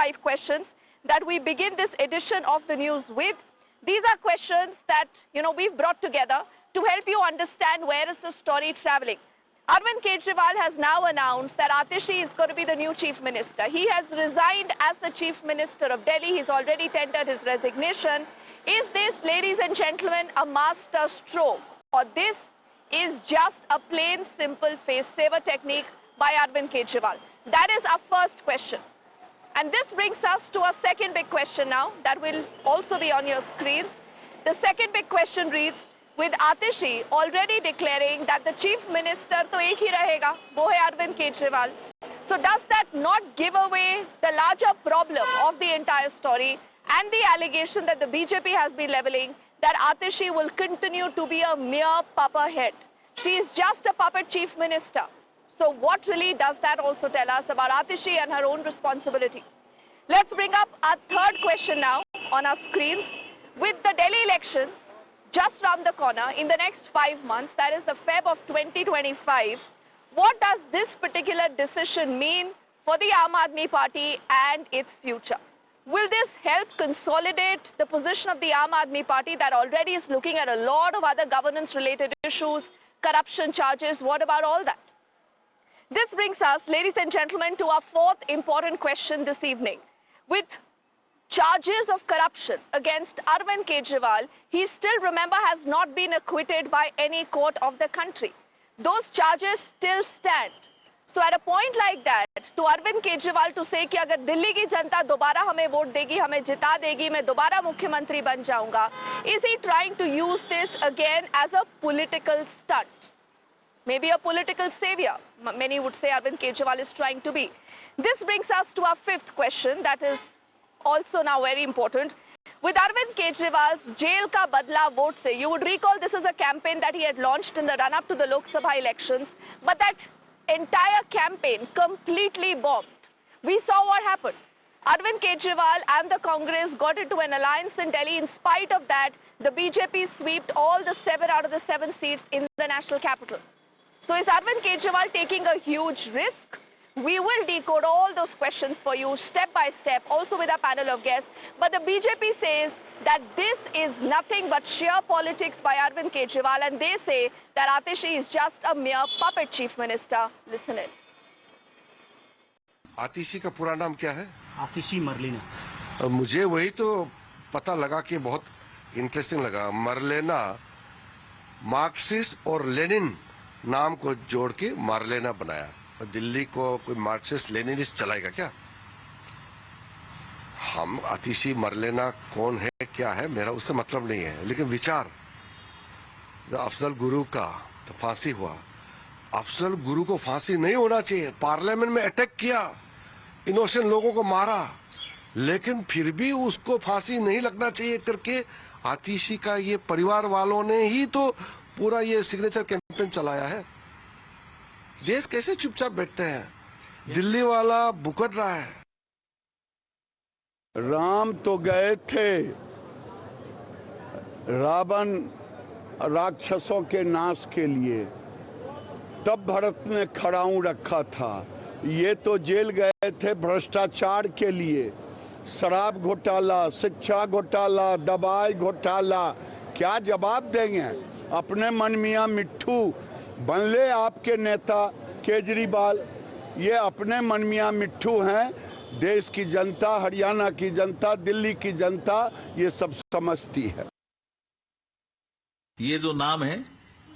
5 questions that we begin this edition of the news with. These are questions that, we've brought together to help you understand where is the story traveling. Arvind Kejriwal has now announced that Atishi is going to be the new chief minister. He has resigned as the chief minister of Delhi. He's already tendered his resignation. Is this, ladies and gentlemen, a master stroke, or this is just a plain simple face saver technique by Arvind Kejriwal? That is our first question. And this brings us to our second big question now that will also be on your screens. The second big question reads, with Atishi already declaring that the chief minister to ek hi rahega, wo hai Arvind Kejriwal. So does that not give away the larger problem of the entire story and the allegation that the BJP has been leveling that Atishi will continue to be a mere puppet head? She is just a puppet chief minister. So what really does that also tell us about Atishi and her own responsibilities? Let's bring up our third question now on our screens. With the Delhi elections just round the corner in the next 5 months, that is the Feb of 2025, what does this particular decision mean for the Aam Aadmi Party and its future? Will this help consolidate the position of the Aam Aadmi Party that already is looking at a lot of other governance-related issues, corruption charges? What about all that? This brings us, ladies and gentlemen, to our fourth important question this evening. With charges of corruption against Arvind Kejriwal, he still, remember, has not been acquitted by any court of the country. Those charges still stand. So at a point like that, to Arvind Kejriwal to say कि अगर दिल्ली की जनता दोबारा हमें vote देगी, हमें जिता देगी, मैं दोबारा मुख्यमंत्री बन जाऊंगा, is he trying to use this again as a political stunt? Maybe a political savior, many would say Arvind Kejriwal is trying to be. This brings us to our fifth question that is also now very important. With Arvind Kejriwal's jail ka badla vote se, you would recall this is a campaign that he had launched in the run-up to the Lok Sabha elections, but that entire campaign completely bombed. We saw what happened. Arvind Kejriwal and the Congress got into an alliance in Delhi. In spite of that, the BJP swept all the 7 out of the 7 seats in the national capital. So is Arvind Kejriwal taking a huge risk? We will decode all those questions for you step by step, also with our panel of guests. But the BJP says that this is nothing but sheer politics by Arvind Kejriwal, and they say that Atishi is just a mere puppet chief minister. Listen in. आतिशी का पूरा नाम क्या है? आतिशी मरलेना। मुझे वही तो पता लगा कि बहुत इंटरेस्टिंग लगा। मरलेना मार्क्सिस्ट और लेनिन नाम को जोड़ के मारलेना बनाया। दिल्ली को कोई मार्क्सिस्ट लेनिनिस्ट चलाएगा क्या? हम आतिशी मरलेना कौन है क्या है मेरा उससे मतलब नहीं है, लेकिन विचार अफजल गुरु का तो फांसी हुआ। अफजल गुरु को फांसी नहीं होना चाहिए। पार्लियामेंट में अटैक किया, इनोसेंट लोगों को मारा, लेकिन फिर भी उसको फांसी नहीं लगना चाहिए करके आतिशी का ये परिवार वालों ने ही तो पूरा ये सिग्नेचर कैंपेन चलाया है। देश कैसे चुपचाप बैठते हैं? दिल्ली वाला भुगत रहा है। राम तो गए थे रावण राक्षसों के नाश के लिए, तब भरत ने खड़ाऊं रखा था। ये तो जेल गए थे भ्रष्टाचार के लिए, शराब घोटाला, शिक्षा घोटाला, दवाई घोटाला। क्या जवाब देंगे? अपने मन मियाँ मिट्ठू बनले आपके नेता केजरीवाल, ये अपने मन मियाँ मिट्ठू हैं। देश की जनता, हरियाणा की जनता, दिल्ली की जनता ये सब समझती है। ये जो नाम है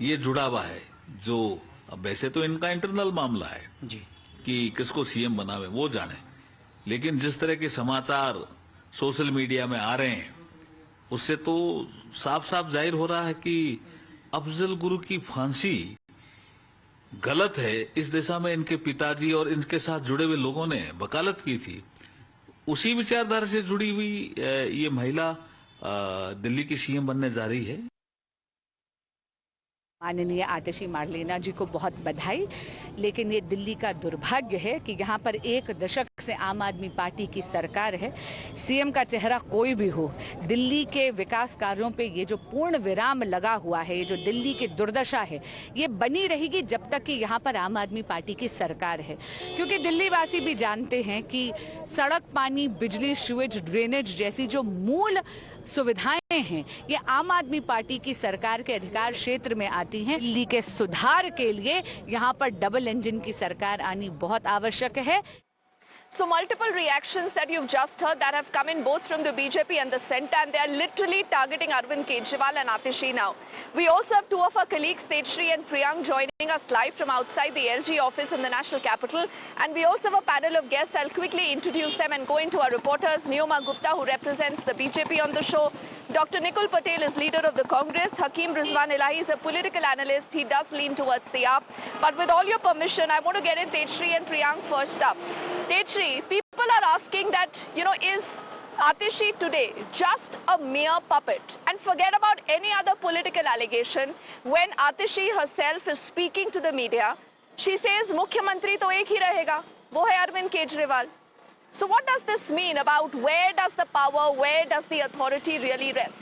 ये जुड़ा हुआ है, जो अब वैसे तो इनका इंटरनल मामला है जी कि किसको सीएम बनावे वो जाने, लेकिन जिस तरह के समाचार सोशल मीडिया में आ रहे हैं उससे तो साफ साफ जाहिर हो रहा है कि अफजल गुरु की फांसी गलत है। इस दिशा में इनके पिताजी और इनके साथ जुड़े हुए लोगों ने वकालत की थी। उसी विचारधारा से जुड़ी हुई ये महिला दिल्ली की सीएम बनने जा रही है। माननीय आतिशी मार्लेना जी को बहुत बधाई। लेकिन ये दिल्ली का दुर्भाग्य है कि यहाँ पर एक दशक से आम आदमी पार्टी की सरकार है। सीएम का चेहरा कोई भी हो, दिल्ली के विकास कार्यों पे ये जो पूर्ण विराम लगा हुआ है, ये जो दिल्ली की दुर्दशा है, ये बनी रहेगी जब तक कि यहाँ पर आम आदमी पार्टी की सरकार है। क्योंकि दिल्ली वासी भी जानते हैं कि सड़क, पानी, बिजली, सीवेज, ड्रेनेज जैसी जो मूल सुविधाएं हैं, ये आम आदमी पार्टी की सरकार के अधिकार क्षेत्र में आती हैं। दिल्ली के सुधार के लिए यहाँ पर डबल इंजन की सरकार आनी बहुत आवश्यक है। So multiple reactions that you've just heard that have come in both from the BJP and the centre, and they are literally targeting Arvind Kejriwal and Atishi now. We also have two of our colleagues, Tejshri and Priyank, joining us live from outside the LG office in the national capital. And we also have a panel of guests. I'll quickly introduce them and go into our reporters. Neoma Gupta, who represents the BJP on the show. Dr. Nikul Patel is leader of the Congress. Hakeem Rizwan Elahi is a political analyst. He does lean towards the AAP. But with all your permission, I want to get in Tejshri and Priyank first up. Tejshri, people are asking that, is Atishi today just a mere puppet? And forget about any other political allegation. When Atishi herself is speaking to the media, she says, Mukhyamantri to ek hi rahega. Wo hai Arvind Kejriwal. So what does this mean about where does the power, where does the authority really rest?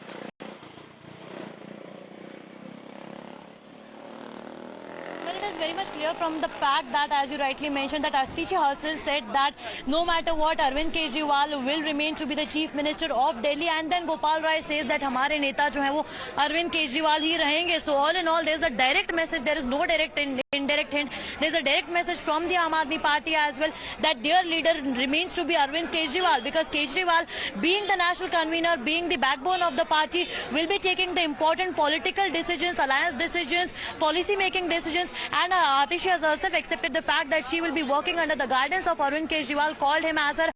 Well, it is very much clear from the fact that, as you rightly mentioned, that Atishi herself said that no matter what, Arvind Kejriwal will remain to be the Chief Minister of Delhi, and then Gopal Rai says that हमारे नेता जो हैं वो Arvind Kejriwal ही रहेंगे. So all in all, there is a direct message. There is no direct and indirect hint. There is a direct message from the Aam Aadmi Party as well that their leader remains to be Arvind Kejriwal, because Kejriwal, being the national convener, being the backbone of the party, will be taking the important political decisions, alliance decisions, policy making decisions. And Atishi has herself accepted the fact that she will be working under the guidance of Arvind Kejriwal, called him as her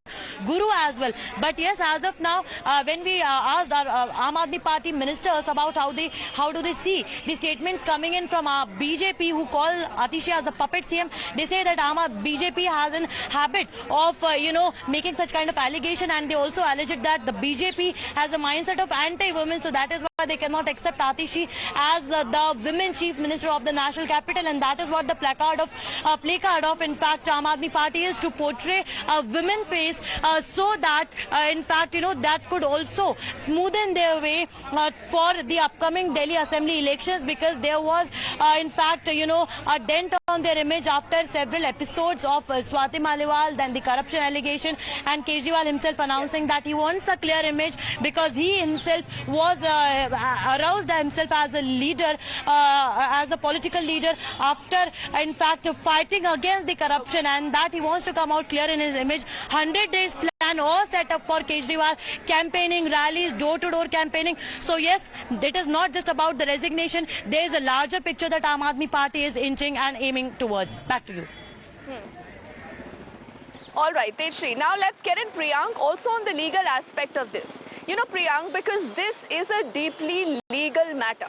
guru as well. But yes, as of now, when we asked our Aam Aadmi Party ministers about how do they see the statements coming in from BJP, who call Atishi as a puppet CM, they say that BJP has an habit of making such kind of allegation, and they also alleged that the BJP has a mindset of anti-women, so that is why they cannot accept Atishi as the women chief minister of the national capital, and that is what the placard of in fact Aam Aadmi Party is, to portray a women face, so that in fact that could also smoothen their way for the upcoming Delhi Assembly elections, because there was in fact a dent on their image after several episodes of Swati Maliwal, then the corruption allegation, and Kejriwal himself announcing that he wants a clear image because he himself was aroused himself as a leader, as a political leader, after in fact fighting against the corruption, and that he wants to come out clear in his image. 100 days plan all set up for Kejriwal, campaigning, rallies, door-to-door campaigning. So yes, it is not just about the resignation. There is a larger picture that Aam Aadmi Party is inching and aiming towards. Back to you. All right, Tejshri. Now let's get in Priyank also on the legal aspect of this. Priyank, because this is a deeply legal matter.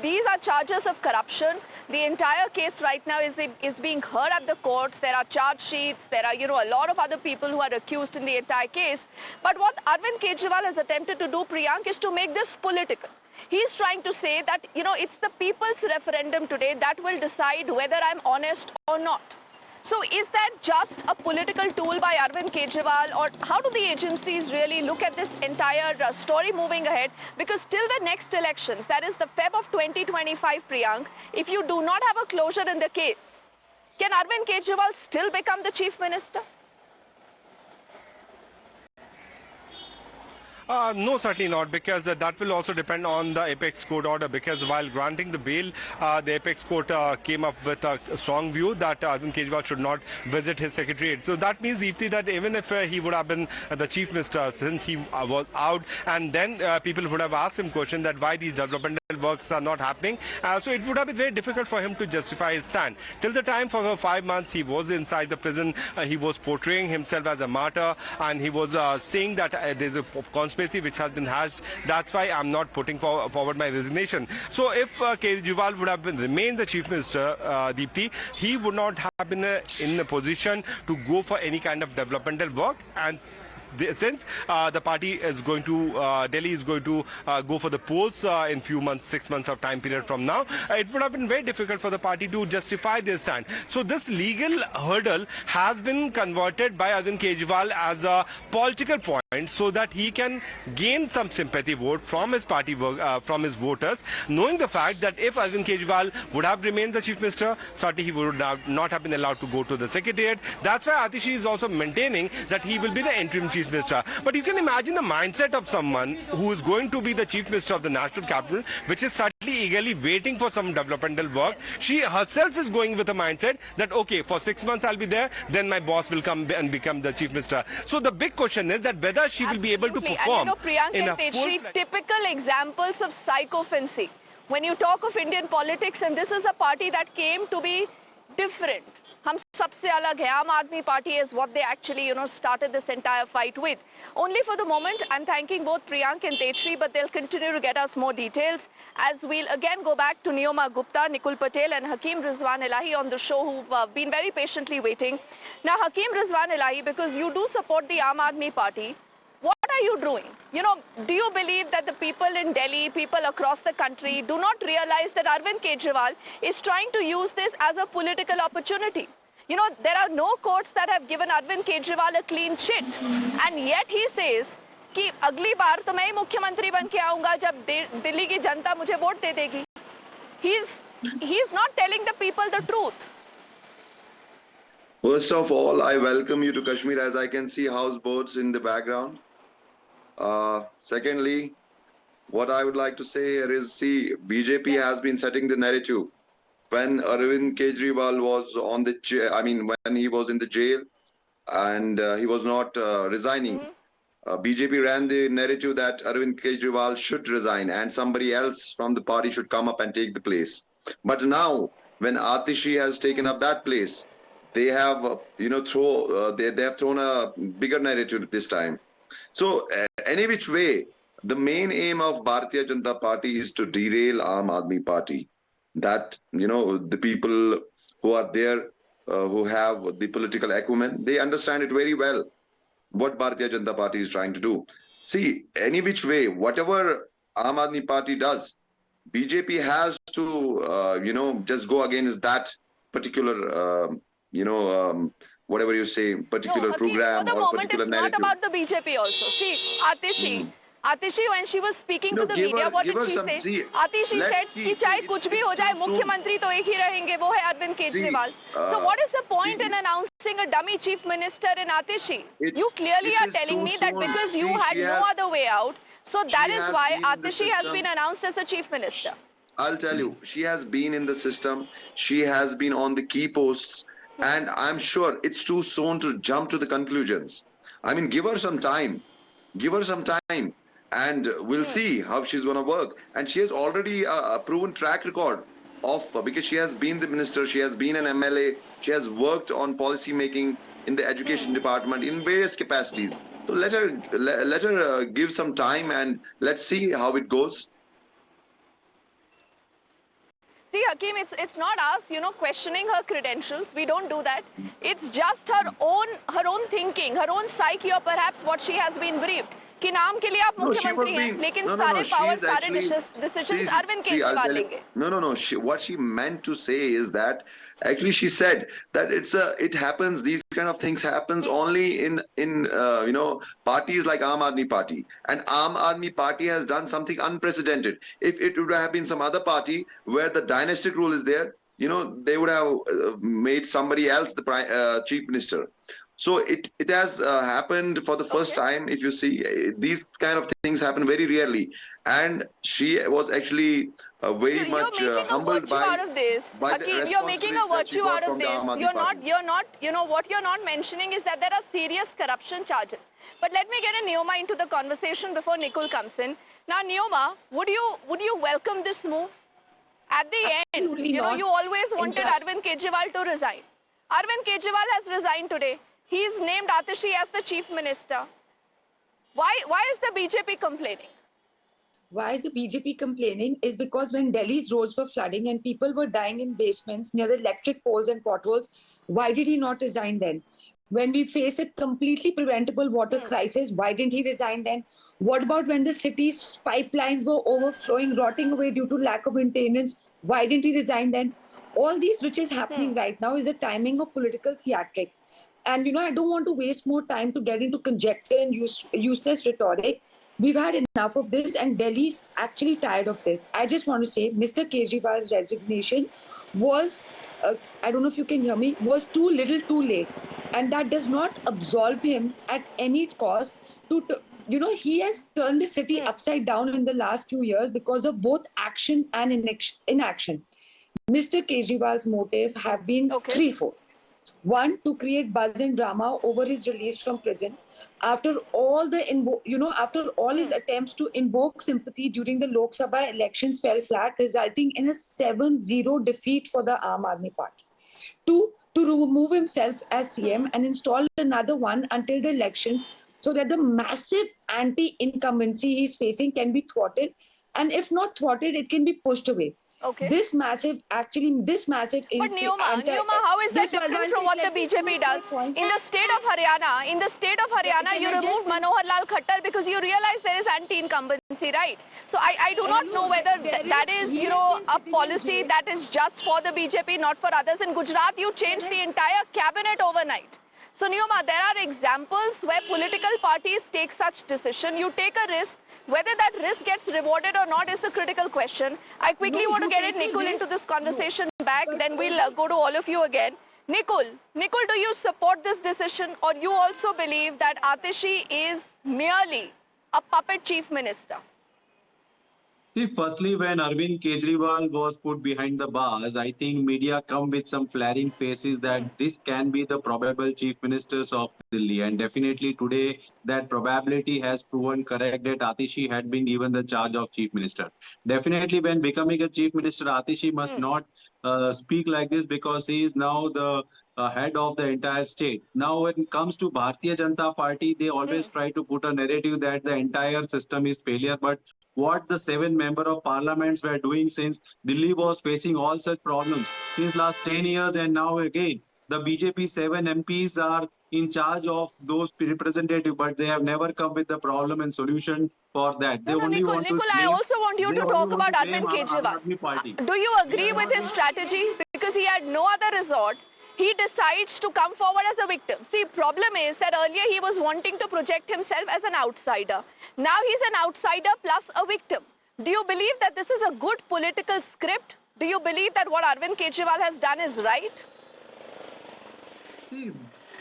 These are charges of corruption. The entire case right now is being heard at the courts. There are charge sheets. There are, a lot of other people who are accused in the entire case. But what Arvind Kejriwal has attempted to do, Priyank, is to make this political. He's trying to say that, it's the people's referendum today that will decide whether I'm honest or not. So is that just a political tool by Arvind Kejriwal, or how do the agencies really look at this entire story moving ahead? Because till the next elections, that is the Feb of 2025, Priyank, if you do not have a closure in the case, can Arvind Kejriwal still become the chief minister? No, certainly not, because that will also depend on the Apex Court order, because while granting the bail, the Apex Court came up with a strong view that Arvind Kejriwal should not visit his secretariat. So that means, Deepthi, that even if he would have been the chief minister since he was out, and then people would have asked him question that why these developmental works are not happening, so it would have been very difficult for him to justify his stand. Till the time, for 5 months, he was inside the prison, he was portraying himself as a martyr, and he was saying that there's a conspiracy which has been hatched. That's why I'm not putting forward my resignation. So if Kejriwal would have remained the chief minister, Deepthi, he would not have been in a position to go for any kind of developmental work, and since the party is going to, Delhi is going to go for the polls in few months, 6 months of time period from now, it would have been very difficult for the party to justify their stand. So this legal hurdle has been converted by Arvind Kejriwal as a political point so that he can gain some sympathy vote from his party, from his voters, knowing the fact that if Arvind Kejriwal would have remained the chief minister, certainly he would not have been allowed to go to the secretariat. That's why Atishi is also maintaining that he will be the interim chief minister. But you can imagine the mindset of someone who is going to be the chief minister of the national capital, which is certainly eagerly waiting for some developmental work. She herself is going with a mindset that, okay, for 6 months I'll be there, then my boss will come and become the chief minister. So the big question is that whether she will be able to perform in a full typical examples of psychophancy. When you talk of Indian politics, and this is a party that came to be different. हम सबसे अलग है. Aam Aadmi Party is what they actually, started this entire fight with. Only for the moment, I'm thanking both Priyank and Techri, but they'll continue to get us more details as we'll again go back to Neoma Gupta, Nikul Patel and Hakeem Rizwan Elahi on the show who've been very patiently waiting. Now, Hakeem Rizwan Elahi, because you do support the Aam Aadmi Party, what are you doing? Do you believe that the people in Delhi, people across the country do not realize that Arvind Kejriwal is trying to use this as a political opportunity? There are no courts that have given Arvind Kejriwal a clean chit. And yet he says कि अगली बार तो मैं ही मुख्यमंत्री बन के आऊंगा जब दिल्ली की जनता मुझे वोट दे देगी. He's not telling the people the truth. First of all, I welcome you to Kashmir as I can see houseboats in the background. Secondly, what I would like to say here is, see, BJP has been setting the narrative. When Arvind Kejriwal was on the, when he was in the jail and he was not resigning, BJP ran the narrative that Arvind Kejriwal should resign and somebody else from the party should come up and take the place. But now, when Atishi has taken up that place, they have, they have thrown a bigger narrative this time. So, any which way, the main aim of Bharatiya Janata Party is to derail Aam Aadmi Party. That, the people who are there, who have the political acumen, they understand it very well, what Bharatiya Janata Party is trying to do. See, any which way, whatever Aam Aadmi Party does, BJP has to, just go against that particular, whatever you say, particular program or particular narrative. It's not about the BJP also. See, Atishi, when she was speaking to the media, what did she say? Atishi said कि चाहे कुछ भी हो जाए, मुख्यमंत्री तो एक ही रहेंगे, वो है Arvind Kejriwal. So what is the point in announcing a dummy chief minister in Atishi? You clearly are telling me that because you had no other way out, so that is why Atishi has been announced as the chief minister. I'll tell you, she has been in the system, she has been on the key posts, and I'm sure it's too soon to jump to the conclusions. Give her some time. Give her some time. And we'll see how she's going to work. And she has already a proven track record of, because she has been the minister, she has been an MLA, she has worked on policy making in the education department in various capacities. So let her give some time and let's see how it goes. See, Hakeem, it's not us, questioning her credentials. We don't do that. It's just her own thinking, her own psyche, or perhaps what she has been briefed. कि नाम के लिए आप मुख्यमंत्री हैं, लेकिन सारे power, सारे decisions अरविंद केजरीवाल लेंगे. No. What she meant to say is that actually she said that it happens. These kind of things happens only in parties like Aam Aadmi Party, and Aam Aadmi Party has done something unprecedented. If it would have been some other party where the dynastic rule is there, they would have made somebody else the chief minister. So it has happened for the first time. If you see, these kind of things happen very rarely, and she was actually very much humbled by Hakeem, you're making a virtue out of this. You're not. What you're not mentioning is that there are serious corruption charges. But let me get a Neoma into the conversation before Nikul comes in. Now, Neoma, would you welcome this move? At the Absolutely end, not. you always wanted Arvind Kejriwal to resign. Arvind Kejriwal has resigned today. He's named Atishi as the chief minister. Why is the BJP complaining? Why is the BJP complaining is because when Delhi's roads were flooding and people were dying in basements near the electric poles and potholes, why did he not resign then? when we face a completely preventable water crisis, why didn't he resign then? What about when the city's pipelines were overflowing, rotting away due to lack of maintenance? Why didn't he resign then? All these which is happening right now is a timing of political theatrics. And, I don't want to waste more time to get into conjecture and useless rhetoric. We've had enough of this, and Delhi's actually tired of this. I just want to say Mr. Kejriwal's resignation was, I don't know if you can hear me, was too little too late. And that does not absolve him at any cost to he has turned the city upside down in the last few years because of both action and inaction. Mr. Kejriwal's motive have been threefold. One, to create buzz and drama over his release from prison. After all after all his attempts to invoke sympathy during the Lok Sabha elections fell flat, resulting in a 7-0 defeat for the Aam Aadmi Party. Two, to remove himself as CM and install another one until the elections, so that the massive anti-incumbency he's facing can be thwarted, and if not thwarted, it can be pushed away. Okay. This massive. But Neoma, how is that different from what the BJP does? In the state of Haryana, you removed Manohar Lal Khattar because you realize there is anti-incumbency, right? So I do not know whether that is, a policy that is just for the BJP, not for others. In Gujarat, you changed the entire cabinet overnight. So Neoma, there are examples where political parties take such decision. You take a risk. Whether that risk gets rewarded or not is the critical question. I quickly want to get Nikul into this conversation back, then we'll go to all of you again. Nikul, do you support this decision, or you also believe that Atishi is merely a puppet chief minister? See, firstly, when Arvind Kejriwal was put behind the bars, I think media come with some flaring faces that this can be the probable chief ministers of Delhi. And definitely today, that probability has proven correct that Atishi had been given the charge of chief minister. Definitely, when becoming a chief minister, Atishi must not speak like this, because he is now the head of the entire state. Now, when it comes to Bharatiya Janata Party, they always try to put a narrative that the entire system is failure. But what the 7 members of parliaments were doing since Delhi was facing all such problems since last 10 years, and now again, the BJP 7 MPs are in charge of those representatives, but they have never come with the problem and solution for that. They only want to. Nikul, I also want you to talk about Arvind Kejriwal. Do you agree with his strategy? Because he had no other resort. He decides to come forward as a victim. See, problem is that earlier he was wanting to project himself as an outsider. Now he's an outsider plus a victim. Do you believe that this is a good political script? Do you believe that what Arvind Kejriwal has done is right?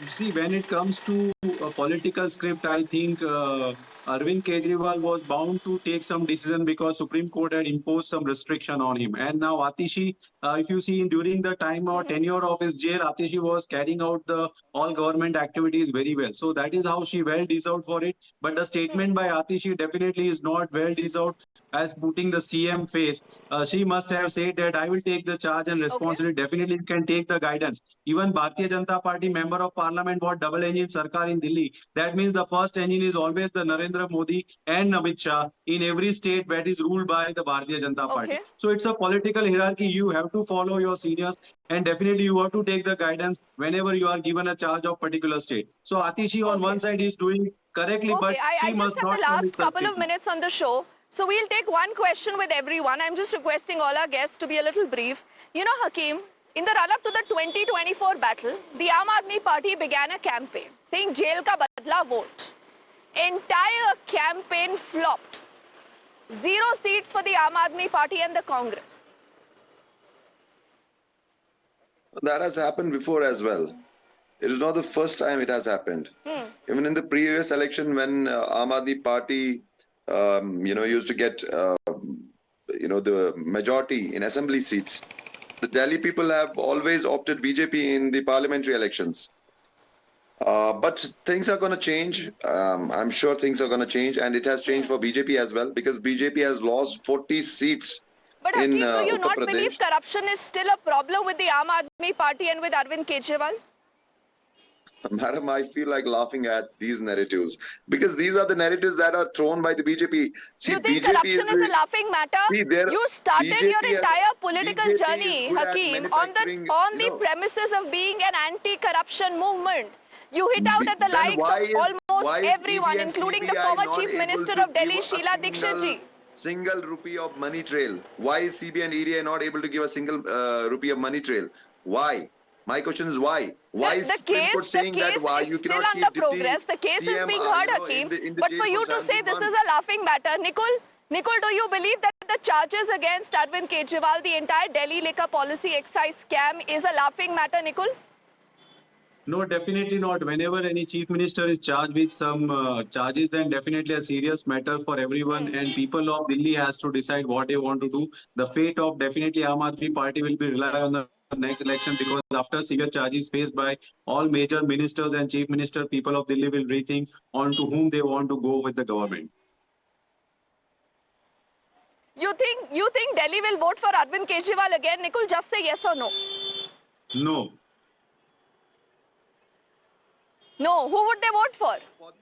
See, when it comes to a political script, I think Arvind Kejriwal was bound to take some decision because Supreme Court had imposed some restriction on him. And now Atishi, if you see during the time or tenure of his jail, Atishi was carrying out the all government activities very well. So that is how she well deserved for it. But the statement by Atishi definitely is not well deserved as putting the CM face. She must have said that I will take the charge and responsibility. Definitely can take the guidance. Even Bharatiya Janata Party member of parliament was double engine Sarkar in Delhi. That means the first engine is always the Narendra Modi and Amit Shah in every state that is ruled by the Bharatiya Janata Party. So it's a political hierarchy. You have to follow your seniors, and definitely you have to take the guidance whenever you are given a charge of particular state. So Atishi on one side is doing correctly, but she must not. I just have the last couple of minutes on the show. So we'll take one question with everyone. I'm just requesting all our guests to be a little brief. You know, Hakeem, in the run-up to the 2024 battle, the Aam Aadmi Party began a campaign saying jail ka badla vote. Entire campaign flopped. 0 seats for the Aam Aadmi Party and the Congress. That has happened before as well. It is not the first time it has happened. Even in the previous election, when Aam Aadmi Party used to get, the majority in assembly seats, the Delhi people have always opted BJP in the parliamentary elections. But things are going to change. I'm sure things are going to change, and it has changed for BJP as well, because BJP has lost 40 seats. But Hakeem, do you not believe corruption is still a problem with the Aam Aadmi Party and with Arvind Kejriwal? Madam, I feel like laughing at these narratives, because these are the narratives that are thrown by the BJP. See, you think BJP corruption is a laughing matter? You started your entire political journey, Hakeem, on the premises of being an anti-corruption movement. You hit out at the Then likes why of is- almost why is everyone, ED and including the CBI former not Chief able Minister to of Delhi, give a Sheila Dikshit ji. single rupee of money trail? Why is CBI and ED not able to give a single rupee of money trail? Why? My question is why? Why is Supreme Court saying that why you is still cannot under keep progress. The case is CM, being heard, Hakeem. in the But jail for you to say 17 this is months? a laughing matter, Nicole, do you believe that the charges against Arvind Kejriwal, the entire Delhi liquor policy excise scam, is a laughing matter, Nicole? No, definitely not. Whenever any chief minister is charged with some charges, then definitely a serious matter for everyone. And people of Delhi has to decide what they want to do. The fate of definitely Aam Aadmi Party will be rely on the next election, because after severe charges faced by all major ministers and chief minister, people of Delhi will rethink on to whom they want to go with the government. You think Delhi will vote for Arvind Kejriwal again, Nicole? Just say yes or no. No. No. Who would they vote for?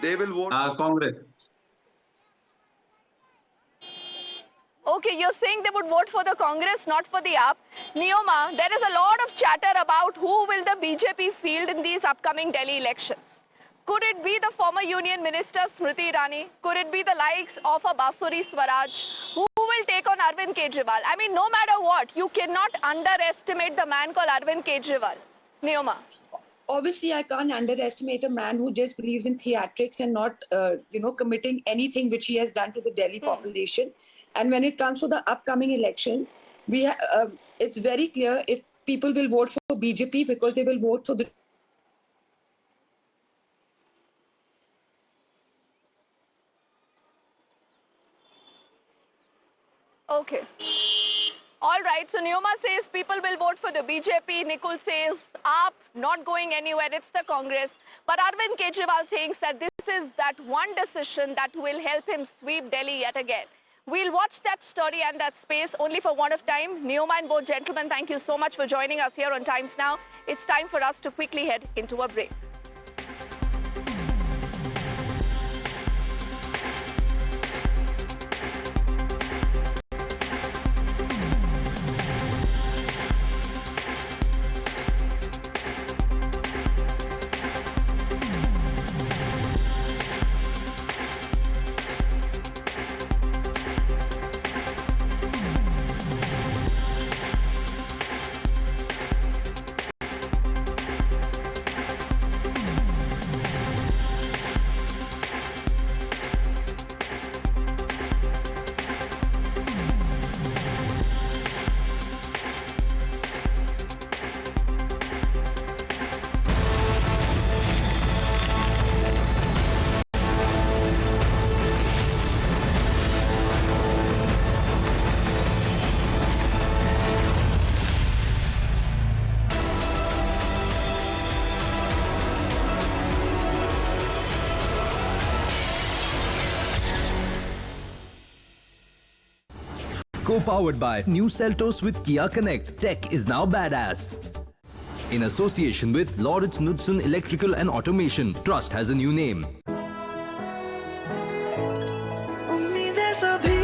They will vote. Congress. Okay, you're saying they would vote for the Congress, not for the AAP. Neoma, there is a lot of chatter about who will the BJP field in these upcoming Delhi elections. Could it be the former Union Minister Smriti Irani? Could it be the likes of a Basuri Swaraj? Who will take on Arvind Kejriwal? I mean, no matter what, you cannot underestimate the man called Arvind Kejriwal. Neoma. Obviously, I can't underestimate a man who just believes in theatrics and not, committing anything which he has done to the Delhi population. And when it comes to the upcoming elections, it's very clear if people will vote for BJP because they will vote for the. Okay. All right, so Neoma says people will vote for the BJP. Nicole says AAP not going anywhere, it's the Congress. But Arvind Kejriwal thinks that this is that one decision that will help him sweep Delhi yet again. We'll watch that story and that space only for one of time. Neoma and both gentlemen, thank you so much for joining us here on Times Now. It's time for us to quickly head into a break. Co-powered by New Seltos with Kia Connect. Tech is now badass. In association with Lauritz Knudsen Electrical and Automation. Trust has a new name. उम्मीदें सभी